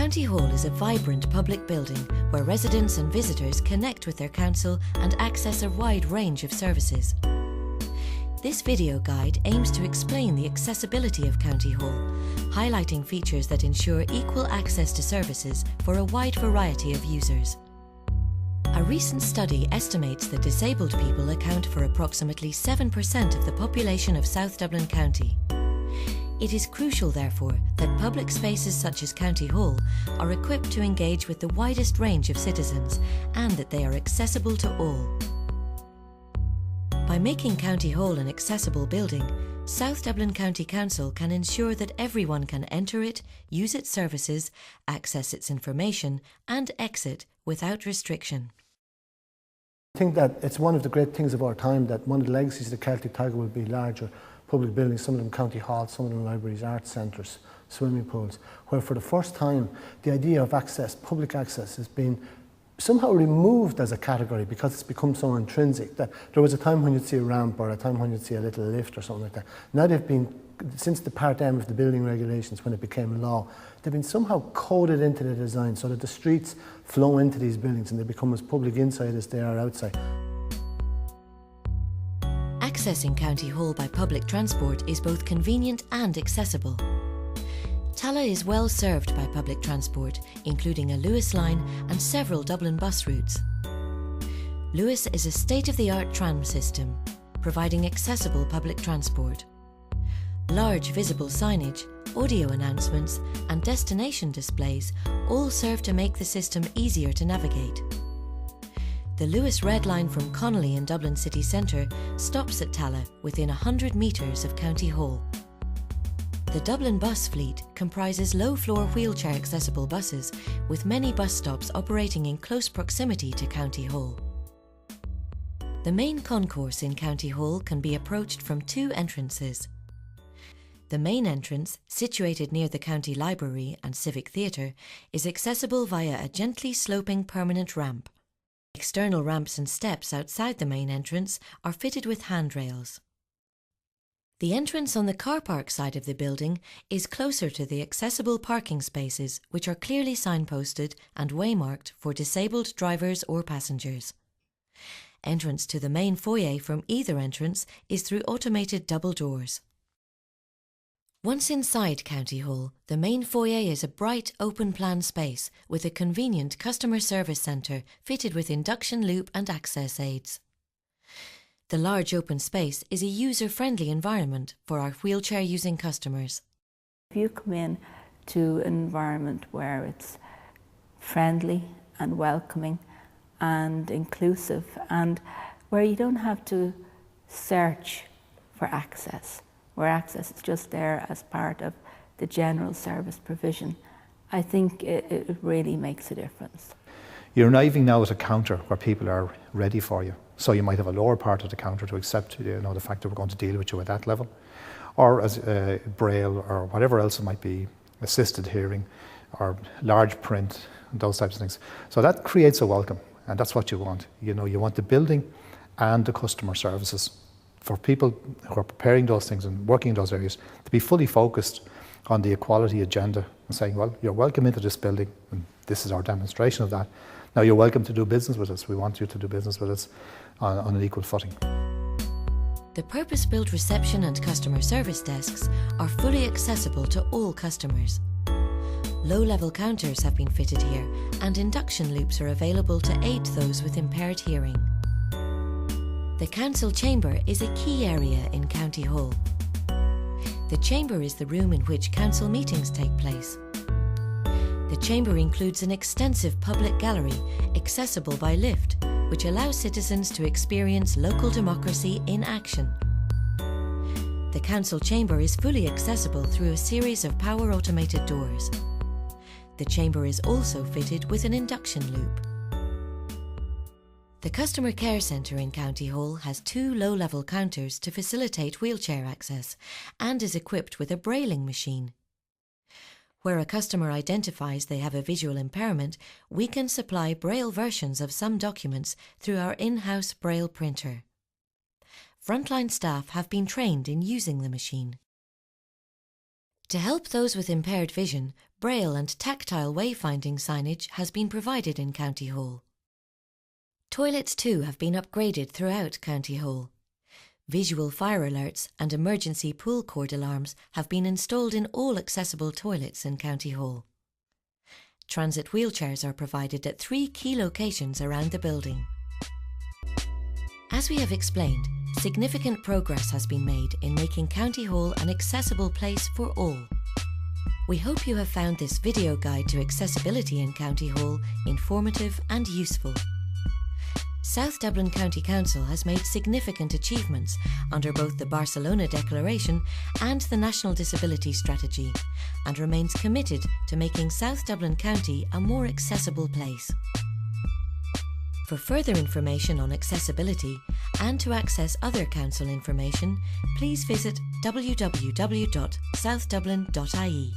County Hall is a vibrant public building where residents and visitors connect with their council and access a wide range of services. This video guide aims to explain the accessibility of County Hall, highlighting features that ensure equal access to services for a wide variety of users. A recent study estimates that disabled people account for approximately 7% of the population of South Dublin County. It is crucial, therefore, that public spaces such as County Hall are equipped to engage with the widest range of citizens and that they are accessible to all. By making County Hall an accessible building, South Dublin County Council can ensure that everyone can enter it, use its services, access its information and exit without restriction. I think that it's one of the great things of our time that one of the legacies of the Celtic Tiger will be larger public buildings, some of them county halls, some of them libraries, arts centres, swimming pools, where for the first time the idea of access, public access, has been somehow removed as a category because it's become so intrinsic that there was a time when you'd see a ramp or a time when you'd see a little lift or something like that. Now they've been, since the Part M of the building regulations when it became law, they've been somehow coded into the design so that the streets flow into these buildings and they become as public inside as they are outside. Accessing County Hall by public transport is both convenient and accessible. Tallaght is well served by public transport, including a Luas line and several Dublin bus routes. Luas is a state-of-the-art tram system, providing accessible public transport. Large visible signage, audio announcements and destination displays all serve to make the system easier to navigate. The Luas Red Line from Connolly in Dublin city centre stops at Tallaght within 100 metres of County Hall. The Dublin bus fleet comprises low-floor wheelchair-accessible buses, with many bus stops operating in close proximity to County Hall. The main concourse in County Hall can be approached from two entrances. The main entrance, situated near the County Library and Civic Theatre, is accessible via a gently sloping permanent ramp. External ramps and steps outside the main entrance are fitted with handrails. The entrance on the car park side of the building is closer to the accessible parking spaces, which are clearly signposted and waymarked for disabled drivers or passengers. Entrance to the main foyer from either entrance is through automated double doors. Once inside County Hall, the main foyer is a bright, open-plan space with a convenient customer service centre fitted with induction loop and access aids. The large open space is a user-friendly environment for our wheelchair-using customers. If you come in to an environment where it's friendly and welcoming and inclusive and where you don't have to search for access, where access is just there as part of the general service provision, I think it really makes a difference. You're arriving now at a counter where people are ready for you. So you might have a lower part of the counter to accept the fact that we're going to deal with you at that level, or as braille or whatever else it might be, assisted hearing or large print, those types of things. So that creates a welcome, and that's what you want. You want the building and the customer services for people who are preparing those things and working in those areas to be fully focused on the equality agenda and saying, well, you're welcome into this building and this is our demonstration of that. Now you're welcome to do business with us. We want you to do business with us on an equal footing. The purpose-built reception and customer service desks are fully accessible to all customers. Low-level counters have been fitted here and induction loops are available to aid those with impaired hearing. The Council Chamber is a key area in County Hall. The chamber is the room in which council meetings take place. The chamber includes an extensive public gallery, accessible by lift, which allows citizens to experience local democracy in action. The council chamber is fully accessible through a series of power automated doors. The chamber is also fitted with an induction loop. The Customer Care Centre in County Hall has two low-level counters to facilitate wheelchair access and is equipped with a brailing machine. Where a customer identifies they have a visual impairment, we can supply braille versions of some documents through our in-house braille printer. Frontline staff have been trained in using the machine. To help those with impaired vision, braille and tactile wayfinding signage has been provided in County Hall. Toilets too have been upgraded throughout County Hall. Visual fire alerts and emergency pool cord alarms have been installed in all accessible toilets in County Hall. Transit wheelchairs are provided at 3 key locations around the building. As we have explained, significant progress has been made in making County Hall an accessible place for all. We hope you have found this video guide to accessibility in County Hall informative and useful. South Dublin County Council has made significant achievements under both the Barcelona Declaration and the National Disability Strategy, and remains committed to making South Dublin County a more accessible place. For further information on accessibility and to access other council information, please visit www.southdublin.ie.